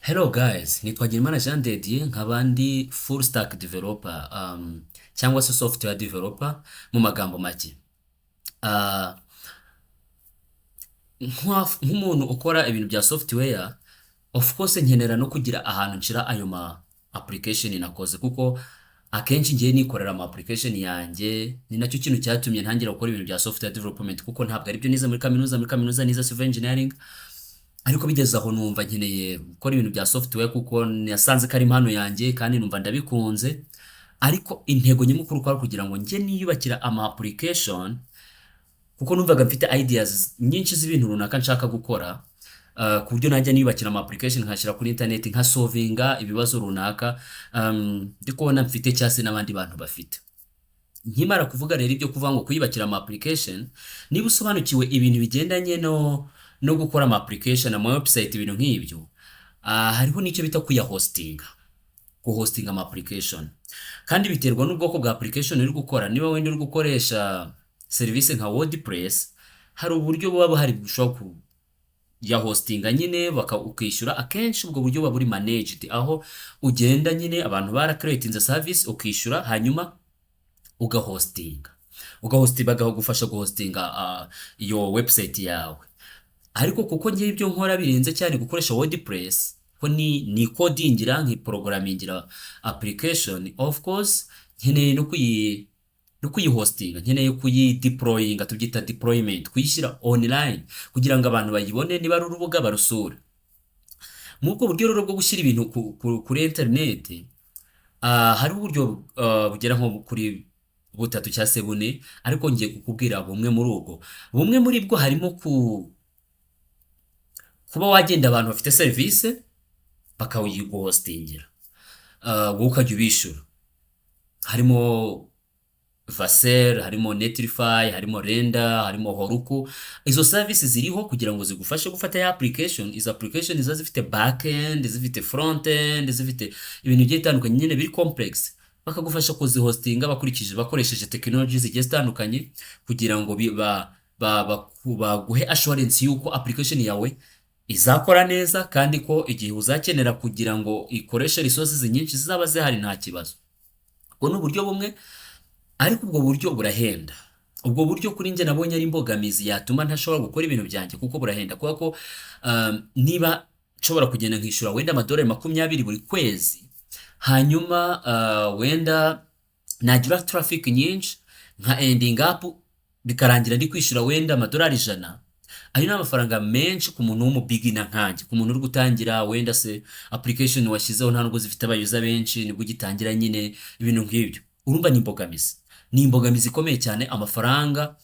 Hello guys, nitwa Girimana Jean de Dieu nk'abandi full stack developer cyangwa se software developer mu magambo make. Uh, nk'umuntu ukora ibintu bya software, of course nkenera no kugira ahantu nshira ayo ma application nakoze kuko akenshi ngiye nikorera ama application yanjye, ni nacyo kintu cyatumye ntangira gukora ibintu bya software development kuko ntabwo ari byo nize muri kaminuza nize civil engineering. Ariko bigeze aho numva nkeneye gukora ibintu bya software kuko nasanze ko ari impano yanjye kandi numva ndabikunze. Ariko intego nyamukuru kwari kugira ngo njye niyubakira ama application kuko numvaga mfite ideas nyinshi z'ibintu runaka nshaka gukora, ku buryo najya niyubakira ama application nkashyira kuri internet nka solvinga ibibazo runaka ndi kubona mfite cyangwa se n'abandi bantu bafite. Nkimara kuvuga rero ibyo kuvuga ngo kuyubakira ama application, niba usobanukiwe ibintu bigendanye no gukora ama application ama website ibintu nk'ibyo, hariho n'icyo bita kuyahostinga, kuhostinga ama application. Kandi biterwa n'ubwoko bwa application uri gukora. Niba wenda uri gukoresha service nka WordPress, hari uburyo buba buhari bushobora ya hostinga nyine ukishyura. Akenshi ubwo buryo buba buri managed, aho ugenda nyine abantu bara creating service ukishyura hanyuma ugahostinga bagahugufasha guhostinga iyo website yawe. Ariko kuko ngiye ibyo nkora birenze cyane gukoresha WordPress, ko ni codingira programmingira application, of course nkeneye no kuyihostinga, nkeneye kuyideployinga, tubyita deployment, kuyishyira online kugira ngo abantu bayibone niba ari urubuga barusura. Mu bwo buryo rero bwo gushyira ibintu kuri internet, hari uburyo bugera nko kuri butatu cyangwa se bune, ariko ngiye kukubwira bumwe muri ubwo. Bumwe muri bwo harimo kuba wagenda abantu bafite service bakawuhostingira, wowe ukajya ubishyura. Harimo Vaser, harimo Netlify, harimo Render, harimo Horuku. Izo services ziriho kugira ngo zigufashe gufata ya application. Izo application ziba zifite backend, zifite frontend, zifite ibintu bigiye bitandukanye nyine biri complex, bakagufasha kuzihostinga bakoresheje technology zigiye zitandukanye kugira ngo baguhe assurance yuko application yawe izakora neza kandi ko igihe uzakenera kugira ngo ikoreshe resources nyinshi zizaba zihari nta kibazo. Ubwo ni uburyo bumwe, ariko ubwo buryo burahenda. Ubwo buryo kuri njye nabonye ari imbogamizi yatuma ntashobora gukora ibintu byanjye kuko burahenda, kuko ko niba nshobora kugenda nkishyura wenda amadolari 20 buri kwezi, hanyuma wenda nagira traffic nyinshi nka ending up bikarangira ndi kwishyura wenda amadolari 100, ayo ni amafaranga menshi ku muntu w'umubigina nkanjye, ku muntu uri gutangira wenda se application washyizeho nta nubwo zifite abayuza benshi, nibwo ugitangira nyine ibintu nk'ibyo. Urumva ni imbogamizi ikomeye cyane. Amafaranga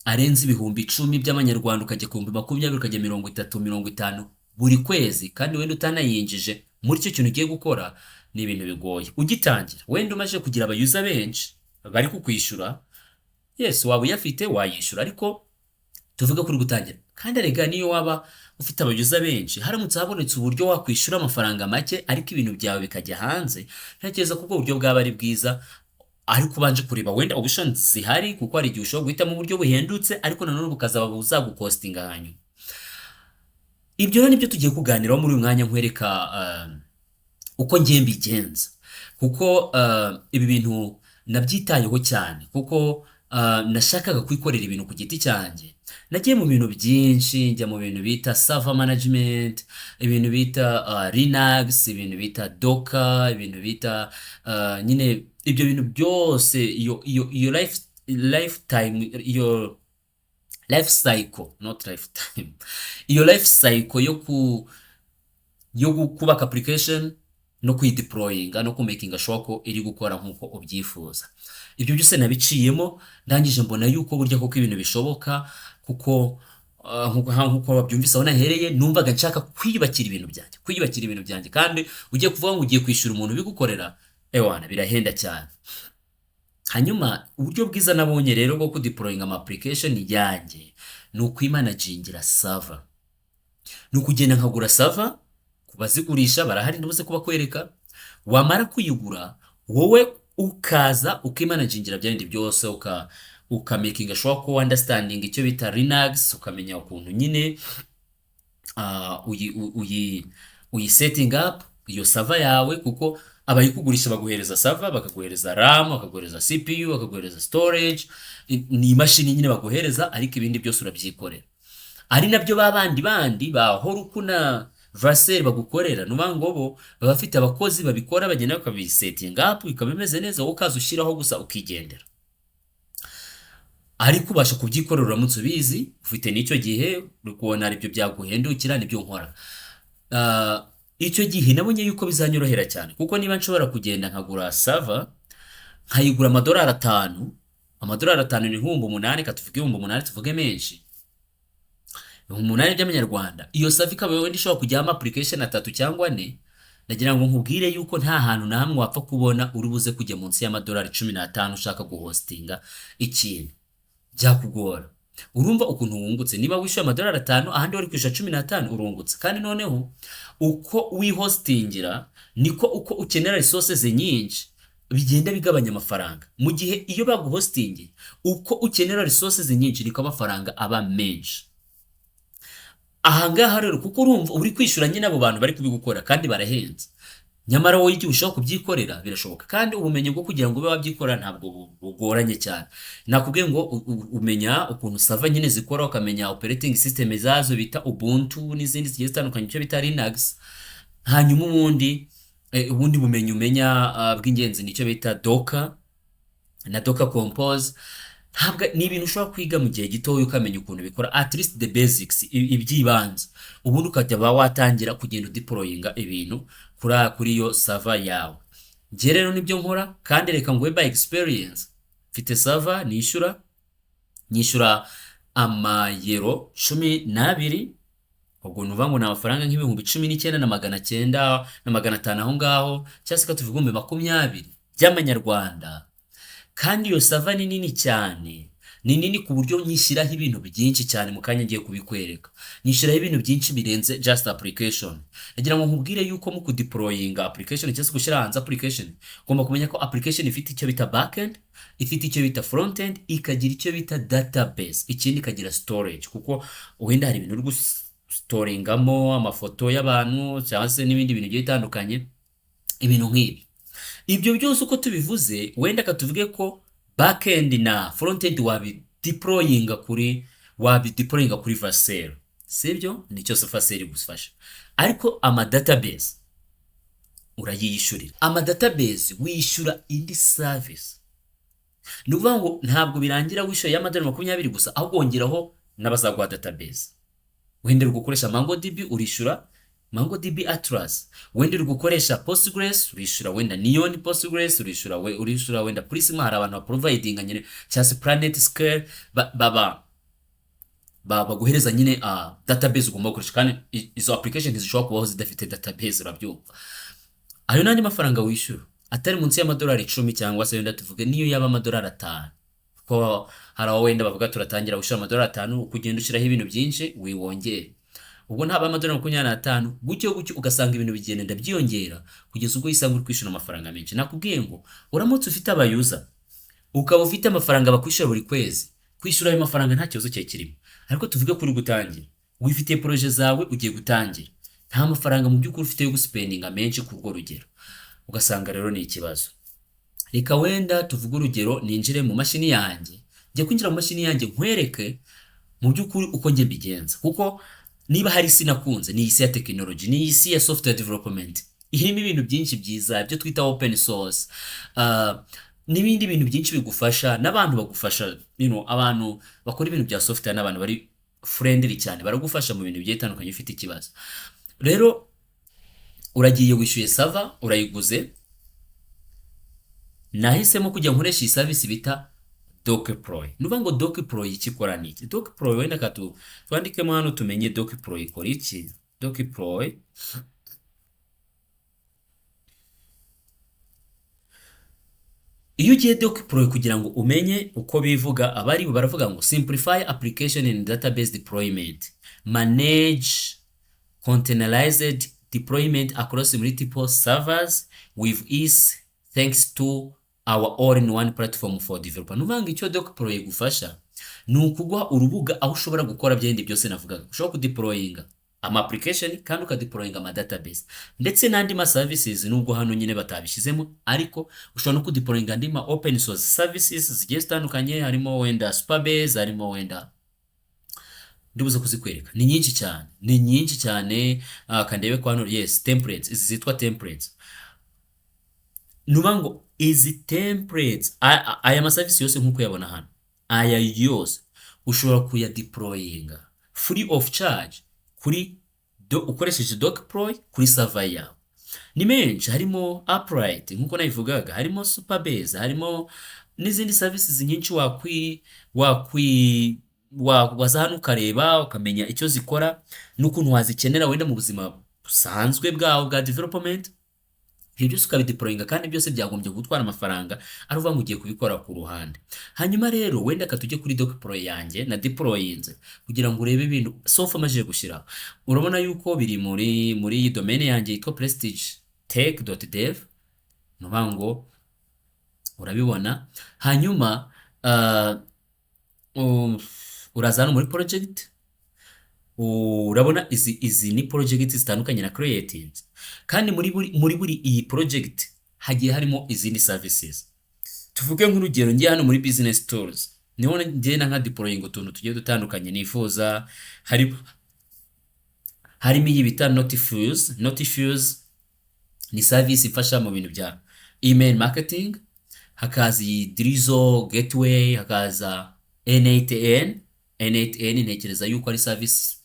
arenze ibihumbi 10 by'amanyarwanda ukajya ku 20 ukajya 30 50 buri kwezi, kandi wenda utanayinjije muri icyo kintu ugiye gukora, ni ibintu bigoye. Ugitangira wenda umaze kugira abayuza benshi bari kukwishyura, yes waba uyafite wayishyura, ariko tuvuga kuri gutangira. Kandi arega niyo waba ufite abayuza benshi, haramutse habonetse uburyo wakwishyura amafaranga make ariko ibintu byawe bikajya hanze, ntekereza ko ubwo buryo bwaba ari bwiza. Ariko ubanje kureba wenda options zihari, kuko hari igihe ushobora guhitamo uburyo buhendutse ariko nanone bukazaba buzagukostinga hanyuma. Ibyo rero nibyo tugiye kuganiraho muri uyu mwanya, nkwereka uko ngiye mbigenza, kuko ibi bintu nabyitayeho cyane kuko nashakaga kwikorera ibintu ku giti cyanjye. Nagiye mu bintu byinshi, njya mu bintu bita server management, ibintu bita Linux, ibintu bita Docker, ibintu bita nyine ibyo bintu byose, iyo lifetime, iyo life cycle, not lifetime, iyo life cycle yo kubaka application no kuyideployinga no kumakinga sure ko iri gukora nkuko ubyifuza. Ibyo byose nabiciyemo, ndangije mbona yuko burya koko ibintu bishoboka, kuko nkuko babyumvise aho nahereye, numvaga nshaka kwiyubakira ibintu byanjye, kandi ugiye kuvuga ngo ugiye kwishyura umuntu bigukorera, ewana birahenda cyane. Hanyuma uburyo bwiza nabonye rero bwo kudeployinga ama application yanjye ni ukwimanagingira server. Ni ukugenda nkagura server, kubazigurisha barahari ndubuze kuba kwereka. Wamara kuyigura wowe ukaza ukimanagingira byandi byose, ukamakinga sure ko understanding icyo bita Linux, ukamenya ukuntu nyine uyisetting up iyo sava yawe, kuko abayikugurisha baguhereza sava, bakaguhereza RAM, bakaguhereza CPU, bakaguhereza storage, ni imashini nyine baguhereza, ariko ibindi byose urabyikorera. Ari nabyo bandi ba Horuku na Vercel bagukorera, nuba ngo bo baba bafite abakozi babikora, bagenda bakabisetting up bikaba bimeze neza, wowe ukaza ushyiraho gusa ukigendera. Ariko ubasha kubyikorera uramutse ubizi, ufite n'icyo gihe uri kubona aribyo byaguhendukira, nibyo nkora. Icyo gihe nabonye yuko bizanyorohera cyane, kuko niba nshobora kugenda nkagura sava nkayigura $5, $5 ni $8,000, katuvuge $8,000, tuvuge menshi, $8,000 by'amanyarwanda. Iyo sava ikaba wenda ishobora kujyamo application 3 cyangwa 4. Ndagira ngo nkubwire yuko nta hantu na hamwe wapfa kubona uri buze kujya munsi $15 ushaka guhostinga ikintu, byakugora. Urumva ukuntu wungutse niba wishyuye $5, ahandi wari kwishyura 15 urungutse. Kandi noneho uko wihostingira niko uko ukenera resources nyinshi bigenda bigabanya amafaranga. Mu gihe iyo baguhostingi uko ukenera resources nyinshi niko amafaranga aba menshi. Ahangaha rero kuko urumva uri kwishyura nyine abo bantu bari kubigukora kandi barahenze, nyamara wowe igihe ushaka kubyikorera birashoboka. Kandi ubumenyi bwo kugira ngo ube wabyikora ntabwo bugoranye cyane. Nakubwiye ngo umenya ukuntu sava nyine zikora, ukamenya operating system zazo bita Ubuntu n'izindi zigiye zitandukanye icyo bita Linux. Hanyuma ubundi bumenyi umenya bw'ingenzi nicyo bita Docker na Docker Compose. Ntabwo ni ibintu ushobora kwiga mu gihe gito ukamenya ukuntu bikora, at least the basics, ibyibanze. Ubundi ukajya watangira kugenda deployinga ibintu kuri yo sava yawe. Nge rero nibyo nkora, kandi reka nguhe by experience. Mfite sava nyishyura amayero 12, ubwo nuva ngo ni amafaranga nk'ibihumbi 19,900 na 500 aho ngaho, cyangwa se tuvuge 20 by'amanyarwanda. Kandi iyo sava ni nini cyane, ni nini ku buryo nyishyiraho ibintu byinshi cyane. Mu kanya ngiye kubikwereka, nyishyiraho ibintu byinshi birenze just application. Nagira ngo nkubwire yuko mu kudeployinga application cyangwa se gushyira hanze application, ugomba kumenya ko application ifite icyo bita backend, ifite icyo bita frontend, ikagira icyo bita database, ikindi ikagira storage, kuko wenda hari ibintu uri gustoringamo amafoto y'abantu cyangwa se n'ibindi bintu bigiye bitandukanye, ibintu nk'ibi. Ibyo byose uko tubivuze, wenda katuvuge ko backend na frontend wabideployinga kuri Vercel, sibyo? Nicyo Vercel gufasha. Ariko ama database urayishyurira. Ama database wishyura indi service. Nuvuga ngo ntabwo birangira wishyuye $20 gusa, ahubwo wongeraho n'abazaguha database. Wenda uri gukoresha MongoDB urishyura MongoDB Atlas, wenda uri gukoresha Postgres urishyura wenda Neon Postgres, urishyura wenda Prisma. Hari abantu baprovidinga nyine cyangwa PlanetScale baguhereza nyine database ugomba gukoresha, kandi izo application zishobora kubaho zidafite database, urabyumva. Ayo nandi mafaranga wishyura atari munsi $10 cyangwa se wenda tuvuge niyo yaba $5, kuko hari aho wenda bavuga turatangira gushyira $5 ukugenda ushyiraho ibintu byinshi wiwongere. Ubwo ntaba $25 gutyo ugasanga ibintu bigenda byiyongera kugeza ubwo yisanga uri kwishyura amafaranga menshi. Nakubwiye ngo uramutse ufite abayuza ukaba ufite amafaranga bakwishyura buri kwezi, kwishyura ayo mafaranga nta kibazo cye kirimo. Ariko tuvuge kuri gutangira, wifitiye projet zawe ugiye gutangira, nta mafaranga mu by'ukuri ufite yo guspendinga menshi ku rwo rugero, ugasanga rero ni ikibazo. Reka wenda tuvuge urugero, ninjire mu mashini yanjye, njye kwinjira mu mashini yanjye nkwereke mu by'ukuri uko njye mbigenza, kuko niba hari isi nakunze ni isi ya technology, ni isi ya software development, irimo ibintu byinshi byiza byo twita open source, n'ibindi bintu byinshi bigufasha, n'abantu bagufasha, abantu bakora ibintu bya software n'abantu bari friendly cyane, baragufasha mu bintu bigiye bitandukanye ufite ikibazo. Rero uragiye wishyuye sava, urayiguze. Nahisemo kujya nkoresha iyi service bita Docdeploy. Nuvuga ngo Docdeploy ikikora niki? Docdeploy wenda twandikemo hano tumenye Docdeploy ikora iki. Docdeploy iyo ugiye Docdeploy kugira ngo umenye uko bivuga, abari baravuga ngo simplify application and database deployment, manage containerized deployment across multiple servers with ease thanks to our all-in-one platform for developer. Nuvuga ngo icyo Docdeploy gufasha ni ukuguha urubuga aho ushobora gukora byende byose navugaga. Ushobora kudeployinga ama application kandi ukadeployinga ama database ndetse n'andi ma services nubwo hano nyine batabishyizemo, ariko ushobora no kudeployinga andi ma open source services zigiye zitandukanye, harimo wenda Supabase, harimo wenda ndibuze kuzikwereka, ni nyinshi cyane, ni nyinshi cyane. Kandebe ko hano, yes, templates, izi zitwa templates. Nuba ngo izi templates, aya ma service yose nkuko yabona hano, aya yose ushobora kuya deployinga free of charge kuri ukoresheje Docdeploy kuri server yawe. Ni menshi, harimo Upright nkuko nabivugaga, harimo Supabase, harimo n'izindi services nyinshi waza hano ukareba ukamenya icyo zikora n'ukuntu wazikenera wenda mu buzima busanzwe bwawe bwa development. Ibyo byose ukabideployinga kandi byose byagombye gutwara amafaranga, ari uvuga ngo ugiye kubikora ku ruhande. Hanyuma rero wenda katujye kuri Docdeploy yanjye na deployinze kugira ngo urebe ibintu sofa amajije gushyiraho. Urabona yuko biri muri iyi domaine yanjye yitwa prestigetech.dev, nuvuga ngo urabibona. Hanyuma uraza hano muri project, urabona izi ni project zitandukanye na created, kandi muri buri iyi project hagiye harimo izindi services. Tuvuge nk'urugero, ngiye hano muri business tools, niho ngiye nka deploying utuntu tugiye dutandukanye nifuza. Harimo iyi bita Notifuse, ni service ifasha mu bintu bya email marketing. Hakaza iyi Drizzle Gateway, hakaza N8N ntekereza yuko ari service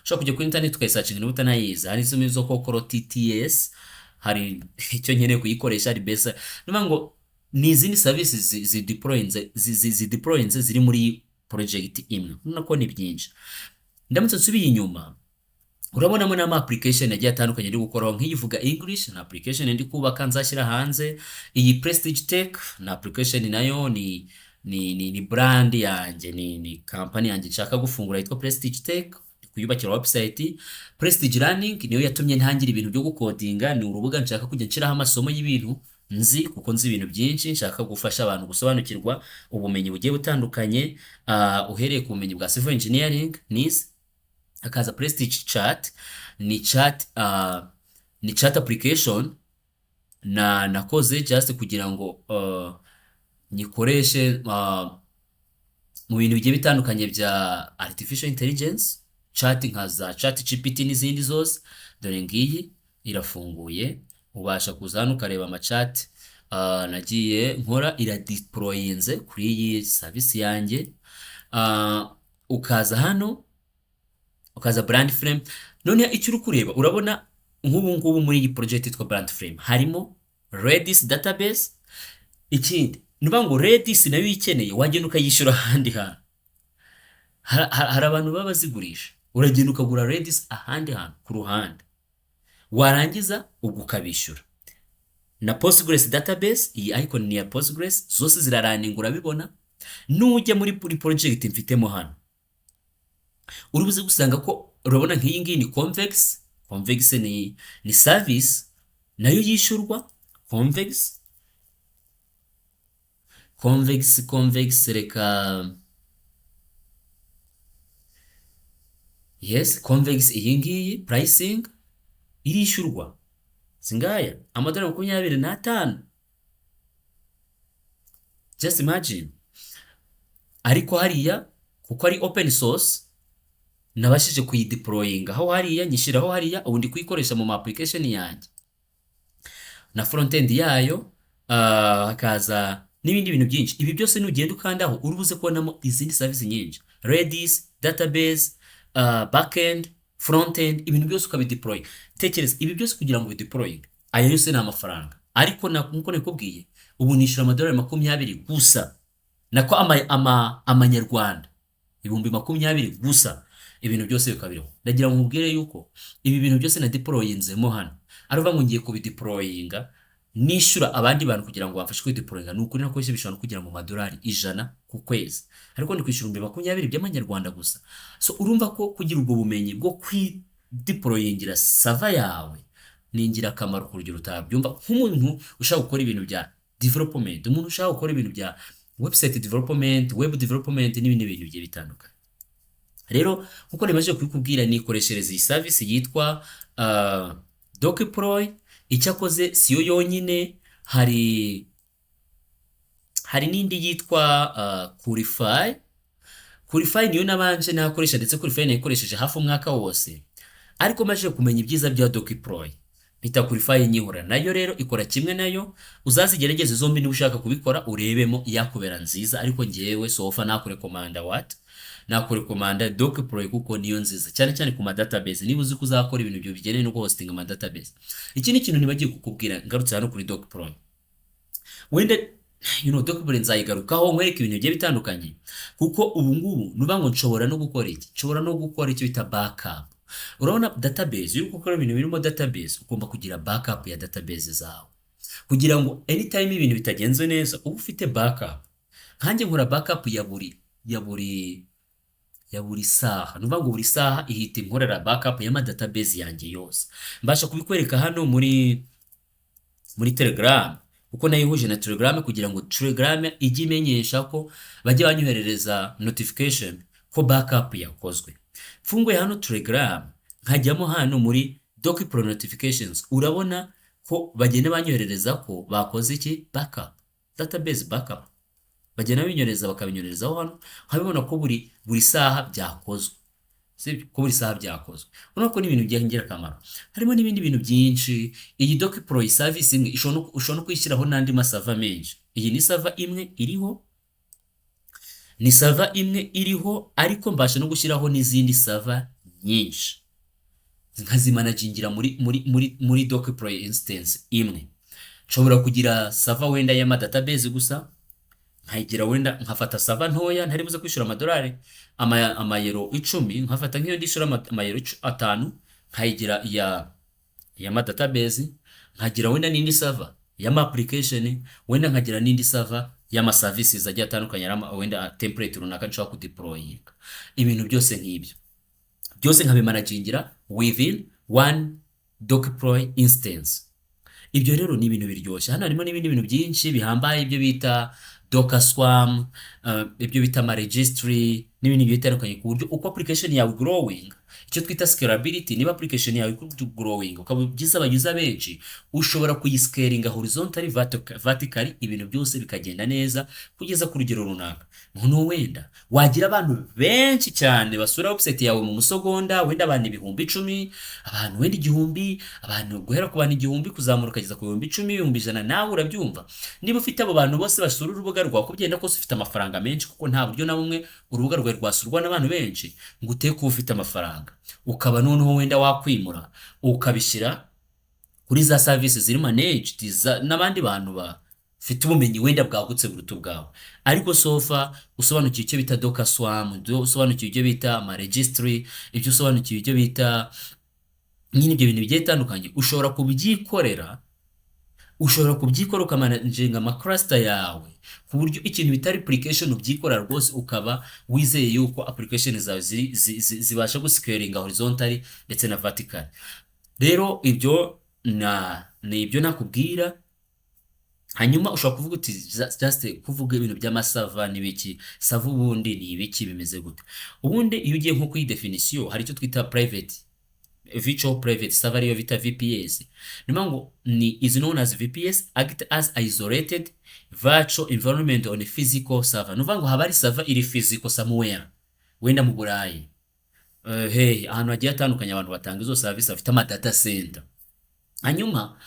ushobora kujya kuri internet ukayisearchinga niba utanayizi. Hari zimwe zo kokoro TTS, hari icyo nkeneye kuyikoresha, hari besa. Nuvuga ngo ni izindi services zideployinze ziri muri project imwe. Nako ni byinshi. Ndamutse nsubiye inyuma, urabonamo n'ama application yagiye atandukanye ndi gukoraho, nk'iyivuga English na application ndi kubaka nzashyira hanze. Iyi Prestigetech na application nayo ni brand yanjye, ni company yanjye nshaka gufungura yitwa Prestigetech, kuyubakira website. Prestige Learning niyo yatumye ntangira ibintu byo gukodinga, ni urubuga nshaka kujya nshiraho amasomo y'ibintu nzi, kuko nzi ibintu byinshi, nshaka gufasha abantu gusobanukirwa ubumenyi bugiye butandukanye, uhereye ku bumenyi bwa civil engineering nize. Hakaza Prestige Chat, ni chat application nakoze just kugira ngo nyikoreshe mu bintu bigiye bitandukanye bya artificial intelligence, chat nka za ChatGPT n'izindi zose. Dore ngiyi irafunguye, ubasha kuza hano ukareba ama chat nagiye nkora, iradeployinze kuri iyi service yanjye. Ukaza hano, ukaza brand frame. None icyo uri kureba, urabona nk'ubu ngubu muri iyi project yitwa brand frame harimo Redis database. Ikindi nuvuga ngo Redis nayo ikeneye wagenda ukayishyura ahandi hantu. Hari abantu baba bazigurisha, uragenda ukagura Redis ahandi hantu ku ruhande, warangiza ukabishyura. Na Postgres database, iyi icon ni ya Postgres, zose ziraraninga urabibona. Nujya muri project mfitemo hano, urubuze gusanga ko urabona nk'iyi ngiyi ni Convex ni service nayo yishyurwa. Convex reka, yes, Convex iyi ngiyi pricing irishyurwa singaya $25. Just imagine. Ariko hariya kuko ari open source, nabashije kuyideployinga aho hariya, nyishyiraho hariya, ubundi kuyikoresha mu application yanjye na frontend yayo. Hakaza n'ibindi bintu byinshi. Ibi byose nugenda ukandaho urubuze kubonamo izindi service nyinshi, Redis database, backend, frontend, ibintu byose ukabideploy. Tekereza ibi byose kugira ngo bideploying, aya yose ni amafaranga. Ariko nkuko nakubwiye, ubu nishura $20 gusa, nako amanyarwanda $20 gusa, ibintu byose bikabiriho. Ndagira ngo nkubwire yuko ibi bintu byose na deployinzemo hano, aruva ngo ngiye kubideployinga nishura abandi bantu kugira ngo bamfashe kudeployinga. Nukuri nako bishobora kugira mu $100 ku kwezi, ariko ndi kwishyura $20 by'amanyarwanda gusa. So urumva ko kugira ubwo bumenyi bwo kwideployingira sava yawe ni ingirakamaro ku rugero utabyumva. Nk'umuntu ushaka gukora ibintu bya development, umuntu ushaka gukora ibintu bya website development, web development n'ibindi bintu bigiye bitandukanye. rero nkuko nimaze kubikubwira nikoreshereza iyi service yitwa Dociploy. icyakoze siyo yonyine, hari n'indi yitwa Qlify. Qlify niyo nabanje nakoresha, ndetse Qlify nayikoresheje hafi umwaka wose, ariko maze kumenya ibyiza bya Dociploy bita Qlify nyihura nayo. rero ikora kimwe nayo, uzazigerageze zombi niba ushaka kubikora urebemo iyakubera nziza, ariko ngewe sofa nakurekomanda nakurekomanda Dociploy kuko niyo nziza cyane cyane ku ma database, niba uzi kuzakora ibintu byo bigeneye no hosting ama database. Iki ni ikintu nibagiye kukubwira ngarutse hano kuri Dociploy. Wenda Dociploy nzayigarukaho nkwereka ibintu bigiye bitandukanye, kuko ubu ngubu nuba ngo nshobora no gukora iki, nshobora no gukora icyo bita backup. Urabona database, iyo gukora ibintu birimo database ugomba kugira backup ya database zawe, kugira ngo anytime ibintu bitagenze neza uba ufite backup. Nkanjye nkora backup ya buri saha, nuvuga ngo buri saha ihita inkorera backup y'ama database yanjye yose. Mbasha kubikwereka hano muri Telegram, kuko nayihuje na Telegram kugira ngo Telegram ijye imenyesha ko bajye banyoherereza notification ko backup yakozwe. Mfunguye hano Telegram, nkajyamo hano muri Dociploy notifications, urabona ko bagenda banyoherereza ko bakoze iki backup, database backup. Bagenda binyoreza bakabinyorerezaho hano, nkabibona ko buri saha byakozwe, ko buri saha byakozwe. Urabona ko ni ibintu by'ingirakamaro. Harimo n'ibindi bintu byinshi. Iyi Dociploy service imwe ushobora no kwishyiraho n'andi masava menshi. Iyi ni server imwe iriho, ariko mbasha no gushyiraho n'izindi server nyinshi nkazimanagingira muri Dociploy instance imwe. Nshobora kugira server wenda y'ama database gusa, nkayigira wenda nkafata server ntoya ntari buze kwishura amadolari amayero 10, nkafata nk'iyo ndishura amayero 5, nkayigira y'ama database, nkagira wenda n'indi server y'ama application, wenda nkagira n'indi server y'ama services agiye atandukanye, wenda template runaka nshobora kudeployinga. Ibintu byose nk'ibyo byose nkabimanagingira within one Dociploy instance. Ibyo rero ni ibintu biryoshye. Hano harimo n'ibindi bintu byinshi bihambaye, ibyo bita Docker Swarm, ibyo bita ama registry n'ibindi bitandukanye, ku buryo uko application yawe growing, icyo twita scalability, niba application yawe growing ukaba ugize abagize benshi, ushobora kuyiscalinga horizontally, vertically, ibintu byose bikagenda neza kugeza ku rugero runaka. None wenda wagira abantu benshi cyane basura website yawe mu musogonda, wenda abantu 10,000, abantu wenda 1,000, abantu guhera ku bantu 1,000 kuzamura ukageza ku 10,000, 100,000, nawe urabyumva. Niba ufite abo bantu bose basura urubuga rwawe, kubyenda ko ufite amafaranga menshi, kuko nta buryo na bumwe urubuga rwawe rwasurwa n'abantu benshi ngo uteke kuba ufite amafaranga, ukaba noneho wenda wakwimura ukabishyira kuri za services ziri managed n'abandi bantu bafite ubumenyi wenda bwagutse burutu bwawe. Ariko sofa usobanukiye icyo bita Docker Swarm, usobanukiye icyo bita ama registry, ibyo usobanukiye icyo bita nyine ibyo bintu bigiye bitandukanye, ushobora kubyikorera ukamanaginga ama cluster yawe, ku buryo ikintu bita application ubyikora rwose, ukaba wizeye yuko application zawe zibasha guscalinga horizontally ndetse na vertical. Rero ibyo ni ibyo nakubwira. Hanyuma ushobora kuvuga uti just kuvuga ibintu by'amasava n'ibiki, sava ubundi ni ibiki, bimeze gute? Ubundi iyo ugiye nko kuri definition, hari icyo twita virtual private server, ariyo bita VPS. Nimango is known as VPS, act as isolated virtual environment on a physical server. Nuvango habari server iri physical somewhere, wenda mu Burayi, ahantu hagiye atandukanye abantu batanga izo service bafite ama data center. Hanyuma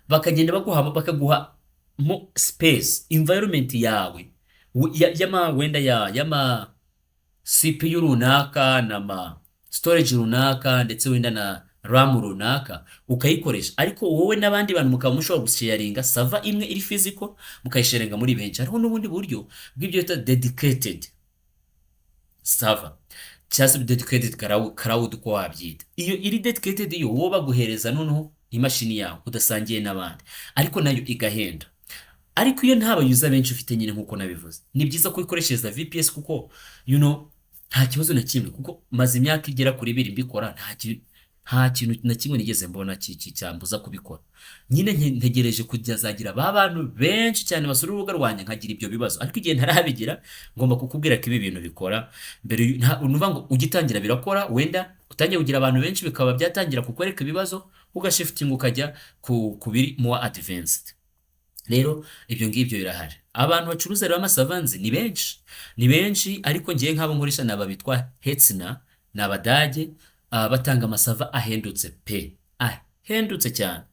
bakagenda bakaguha mo space, environment yawe wenda yama CPU runaka na storage runaka, ndetse wenda na RAM runaka ukayikoresha. Ariko wowe n'abandi bantu mukaba mushobora gusharinga server imwe iri physical, mukayisharinga muri benshi. Hariho n'ubundi buryo bw'ibyo bita dedicated server, cyangwa dedicated cloud ko wabyita. Iyo iri dedicated iyo wowe baguhereza noneho imashini yawe udasangiye n'abandi, ariko nayo igahenda. Ariko iyo nta bayuza benshi ufite nyine nkuko nabivuze, ni byiza ko ikoreshereza VPS, kuko nta kibazo na kimwe, kuko maze imyaka igera kuri 2 mbikora, nta kintu na kimwe nigeze mbona cyambuza kubikora. Nyine ntegereje kuzagira ba bantu benshi cyane basura urubuga rwanjye nkagira ibyo bibazo, ariko igihe ntarabigira ngomba kukubwira ko ibi bintu bikora mbere unuva ngo ugitangira birakora, wenda utangiye kugira abantu benshi bikaba byatangira kukwereka ibibazo ugashifitinga ukajya ku biri more advanced. Rero ibyo ngibyo birahari. Abantu bacuruza rero amasavanzi ni benshi ariko ngiye nk'abo nkoresha naba bitwa Hetzner, ni Abadage, batanga amasava ahendutse pe, ahendutse cyane.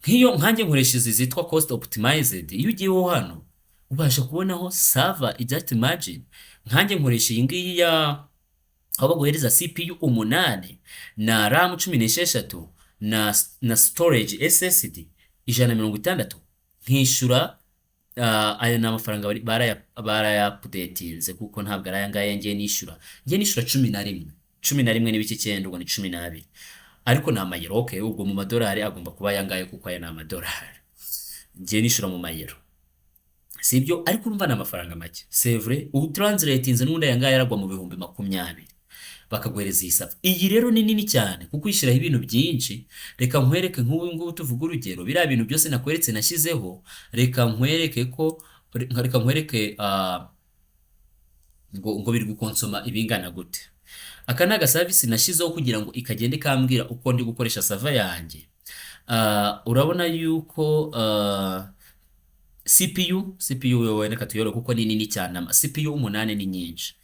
Nk'iyo nkanjye nkoresha izi zitwa cost optimized, iyo ugiyeho hano ubasha kubonaho sava exact margin. Nkanjye nkoresha iyi ngiyi aho baguhereza CPU 8 na RAM 16 na storage SSD 160, nkishyura aya ni amafaranga barayapudetinze kuko ntabwo ari aya ngaya ngiye nishyura 11 n'ibice 9 ubwo ni 12, ariko ni amayero. Okay, ubwo mu madolari agomba kuba aya ngaya kuko aya ni amadolari, ngiye nishyura mu mayero, sibyo? Ariko urumva ni amafaranga make, c'est vrai. Ubu translatinze n'undi aya ngaya yaragwa mu bihumbi 20 bakaguhereza iyi sava. Iyi rero ni nini cyane kuko ishyiraho ibintu byinshi. Reka nkwereke nk'ubu ngubu tuvuga urugero, biriya bintu byose nakweretse nashyizeho, reka nkwereke ngo biri gukonsoma ibingana gute. Aka ni agasavisi nashyizeho kugira ngo ikagende kambwira uko ndi gukoresha sava yanjye. Urabona yuko CPU wenda tuyore kuko ni nini cyane, CPU 8 ni nyinshi.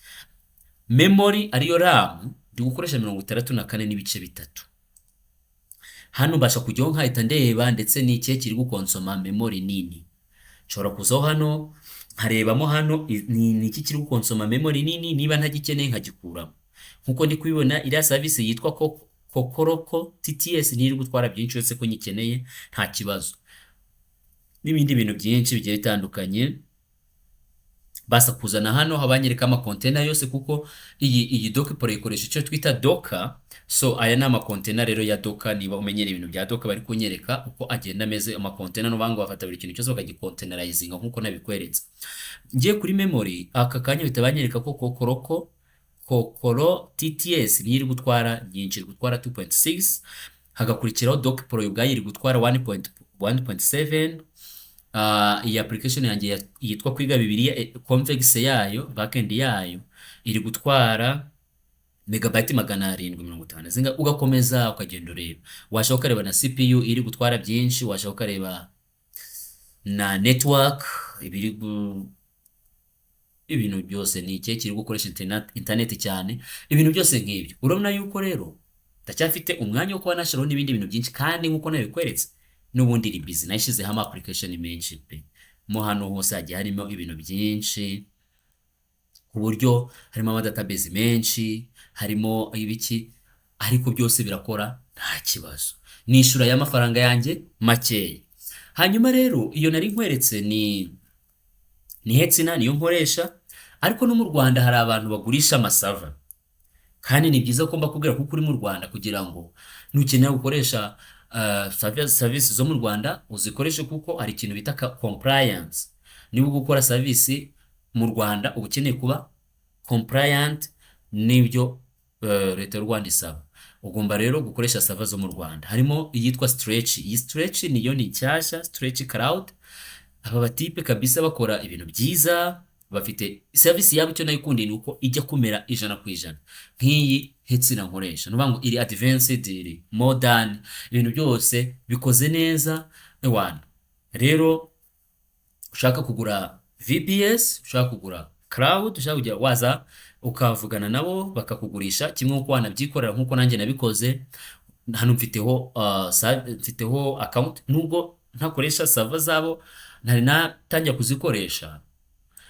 Memory ariyo RAM ndi gukoresha 64 n'ibice 3. Hano basha kujyaho nkahita ndeba ndetse n'ikihe kiri gukonsoma memory nini. Nshobora kuzaho hano nkarebamo hano ni iki kiri gukonsoma memory nini, niba ntagikeneye nkagikuramo. Nkuko ndi kubibona iriya service yitwa Kokoroko TTS ntiri gutwara byinshi uretse ko nyikeneye nta kibazo. N'ibindi bintu byinshi bigiye bitandukanye basa kuzana hano habanyereka ama container yose kuko iyi Docker ikoresha icyo twita Docker. So aya ni ama container rero ya Docker. Niba umenyere ibintu bya Docker bari kunyereka uko agenda ameze ama container, no bango bafata buri kintu cyose bakagicontainerizinga nkuko nabikweretse. Ngiye kuri memory aka kanya bitabanyereka ko Kokoro TTS iri gutwara nyinshi, iri gutwara 2.6, hagakurikiraho Docker Pro ubwayo iri gutwara 1.7. Iyi application yanjye yitwa Kwiga Bibiliya Convex yayo backend yayo iri gutwara megabyte 750 zinga. Ugakomeza ukagenda ureba, washaka ukareba na CPU iri gutwara byinshi, washaka ukareba na network ibintu byose ni ikihe kiri gukoresha internet cyane, ibintu byose nk'ibyo. Urabona yuko rero ndacyafite umwanya wo kuba nashyiraho n'ibindi bintu byinshi, kandi nkuko nabikweretse n'ubundi iri busy. Nashyizeho ama application menshi pe, mo hano hose hagiye harimo ibintu byinshi ku buryo harimo ama database menshi, harimo ibiki, ariko byose birakora nta kibazo. Nishyura y'amafaranga yanjye makeya. Hanyuma rero iyo nari nkweretse ni Hetzner niyo nkoresha, ariko no mu Rwanda hari abantu bagurisha amasava, kandi ni byiza ko mbakubwira kuko uri mu Rwanda kugira ngo nukenera gukoresha service zo mu Rwanda uzikoreshe, kuko hari ikintu bita compliance. Niba gukora service mu Rwanda uba ukeneye kuba compliant n'ibyo leta y'u Rwanda isaba. Ugomba rero gukoresha sava zo mu Rwanda. Harimo iyitwa Stretch. Iyi Stretch niyo ni nshyashya, Stretch Cloud. Aba batipe kabisa bakora ibintu byiza, bafite service yabo. Icyo nayikundiye ni uko ijya kumera 100%. Nk'iyi Hetzner nkoresha nuvuga ngo iri advanced, iri modern, ibintu byose bikoze neza. Rero ushaka kugura VPS, ushaka kugura cloud, ushaka kujya waza ukavugana nabo bakakugurisha kimwe uko wanabyikorera nkuko nanjye nabikoze. Hano mfiteho account, nubwo ntakoresha server zabo ntari natangiye kuzikoresha,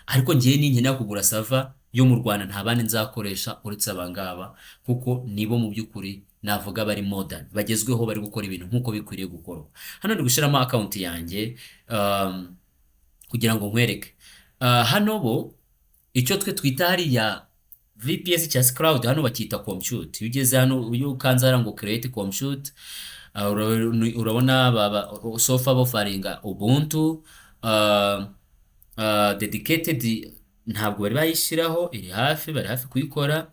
ariko ngiye ninkeneye kugura server yo mu Rwanda nta bandi nzakoresha uretse abangaba, kuko nibo mu by'ukuri navuga bari modern, bagezweho, bari gukora ibintu nkuko bikwiriye gukora. Hano ndi gushyiramo account yanjye kugira ngo nkwereke. Hano bo icyo twe twita hariya VPS cya cloud hano bakita compute. Iyo ugeze hano uyu ukanzara ngo create compute, urabona sofa bofaringa Ubuntu dedicated, ntabwo bari bayishyiraho, iri hafi, bari hafi kuyikora.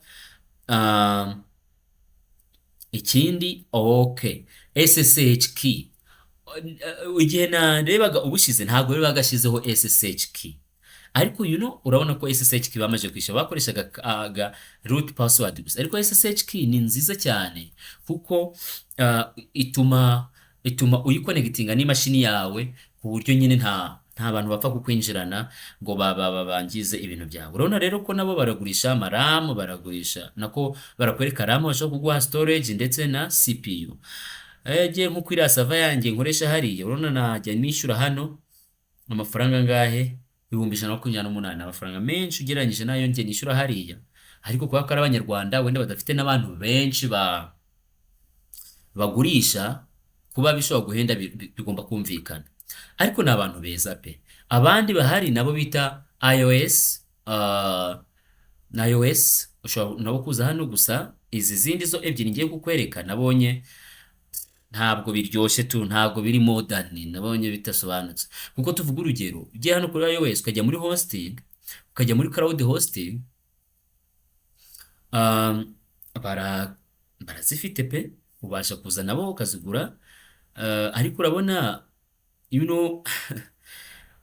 ikindi okay, SSH key. Igihe narebaga ubushize ntabwo bari bagashyizeho SSH key, ariko urabona ko SSH key bamaze kwishyura bakoreshaga root password gusa, ariko SSH key ni nziza cyane kuko ituma uyikonegitinga n'imashini yawe ku buryo nyine nta bantu bapfa kukwinjirana ngo bangize ibintu byawe. Urabona rero ko nabo baragurisha amaramu, barakwereka RAM, bashobora kuguha storage ndetse na CPU. Nko kuri iriya sava yanjye nkoresha hariya, urabona najya nishyura hano amafaranga angahe, 128,000, amafaranga menshi ugereranyije nayo njye nishyura hariya, ariko kuba ko ari abanyarwanda wenda badafite n'abantu benshi bagurisha, kuba bishobora guhenda bigomba kumvikana, ariko ni abantu beza pe. Abandi bahari nabo bita iOS, na iOS ushobora nabo kuza hano, gusa izi zindi zo ebyiri ngiye kukwereka nabonye ntabwo biryoshye ntabwo biri modern, nabonye bitasobanutse. Kuko tuvuga urugero, ugiye hano kuri iOS ukajya muri hosting, ukajya muri cloud hosting, barazifite pe, ubasha kuza nabo ukazigura, ariko urabona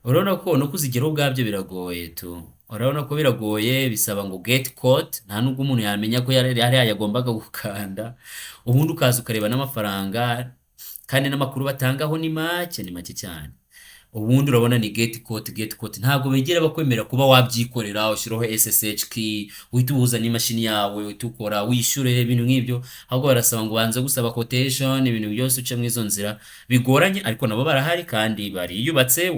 urabona ko no kuzigeraho ubwabyo biragoye urabona ko biragoye, bisaba ngo get code, nta nubwo umuntu yamenya ko yari yagombaga gukanda, ubundi ukaza ukareba n'amafaranga, kandi n'amakuru batangaho ni make cyane. Ubundi urabona ni get code, ntabwo begera bakwemera kuba wabyikorera ushyiraho SSH key uhita uhuza n'imashini yawe uhita ukora wishyure ibintu nk'ibyo, ahubwo barasaba ngo banze gusaba quotation, ibintu byose uce mu izo nzira bigoranye, ariko nabo barahari kandi bariyubatse,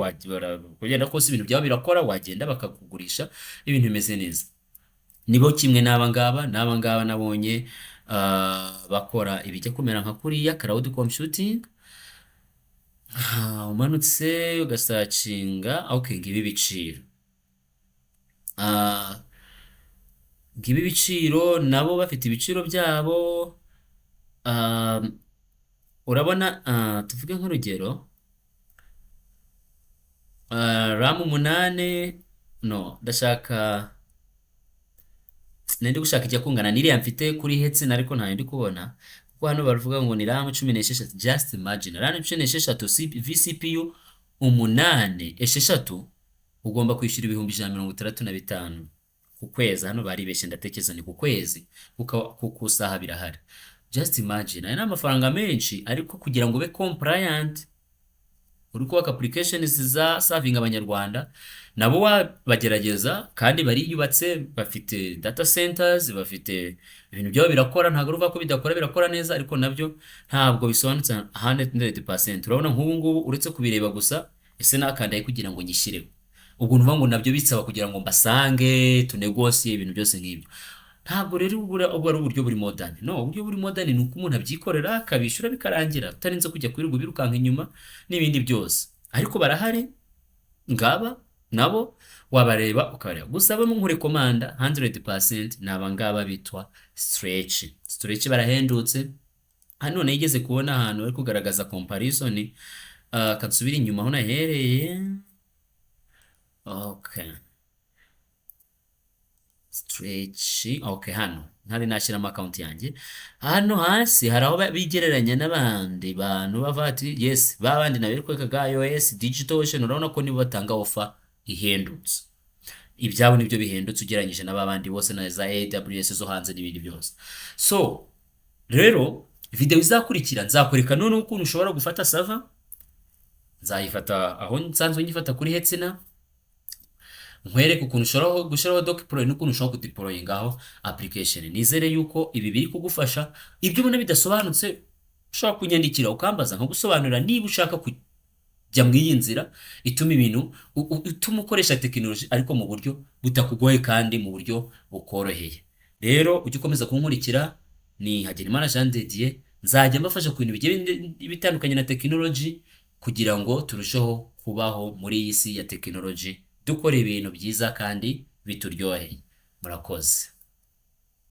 kugenda kose ibintu byabo birakora, wagenda bakakugurisha ibintu bimeze neza. Nibo kimwe n'aba ngaba nabonye bakora ibijya kumera nka kuriya cloud computing. Umanutse ugasacinga, okay, ngibi ibiciro, nabo bafite ibiciro byabo. Urabona, tuvuge nk'urugero, RAM 8, ndi gushaka ijya kungana n'iriya mfite kuri Hetzner, ariko ntayo ndi kubona, kuko hano baravuga ngo ni RAM 16. Just imagine RAM 16 vCPU 8 ugomba kwishyura 165,000 ku kwezi. Hano baribeshye, ndatekereza ni ku kwezi, ku saha birahari. Just imagine, aya ni amafaranga menshi, ariko kugira ngo ube compliant uri kubaka applications za serving abanyarwanda, nabo bagerageza kandi bariyubatse, bafite data centers, bafite ibintu byabo birakora, ntabwo ruva ko birakora neza, ariko nabyo ntabwo bisobanutse 100%. Urabona nk'ubu ngubu uretse kubireba gusa, ese nakandaye kugira ngo nyishyireho, ubwo nuvuga ngo nabyo bisaba kugira ngo mbasange tunegosie ibintu byose nk'ibyo. Ntabwo rero ubwo ari uburyo buri modern. Uburyo buri modern ni uko umuntu abyikorera akabishyura bikarangira, utarinze kujya kwirirwa birukanka inyuma n'ibindi byose. Ariko barahari ngaba, nabo wabareba ukabareba, gusa bamwe nkurekomanda 100% ni abangaba bitwa Stretch. Barahendutse. Hano nigeze kubona ahantu bari kugaragaza comparison, kansubira inyuma aho nahereye. Okay, Stretch, okay, hano ntari nashyiramo account yanjye. Hano hasi hari aho bigereranya n'abandi bantu bava ati yes, babandi nabere kwekaga iOS DigitalOcean, urabona ko nibo batanga offer ihendutse, ibyabo nibyo bihendutse ugereranyije n'abandi bose na za AWS zo hanze n'ibindi byose. So rero video izakurikira nzakwereka none ukuntu ushobora gufata server, nzayifata aho nsanzwe nyifata kuri Hetzner, nkwereke ukuntu ushobora gushyiraho deploy n'ukuntu ushobora kudeployingaho application. Nizere yuko ibi biri kugufasha. Ibyo ubona bidasobanutse ushobora kunyandikira ukambaza nkagusobanurira, niba ushaka kujya mu iyi nzira ituma ibintu utuma ukoresha technology ariko mu buryo butakugoye kandi mu buryo bukoroheye. Rero ujye ukomeza kunkurikira, ni Hagenimana Jean de Dieu, nzajya mbafasha ku bintu bigiye bitandukanye na technology, kugira ngo turusheho kubaho muri iyi si ya technology, dukora ibintu byiza kandi bituryoheye. Murakoze.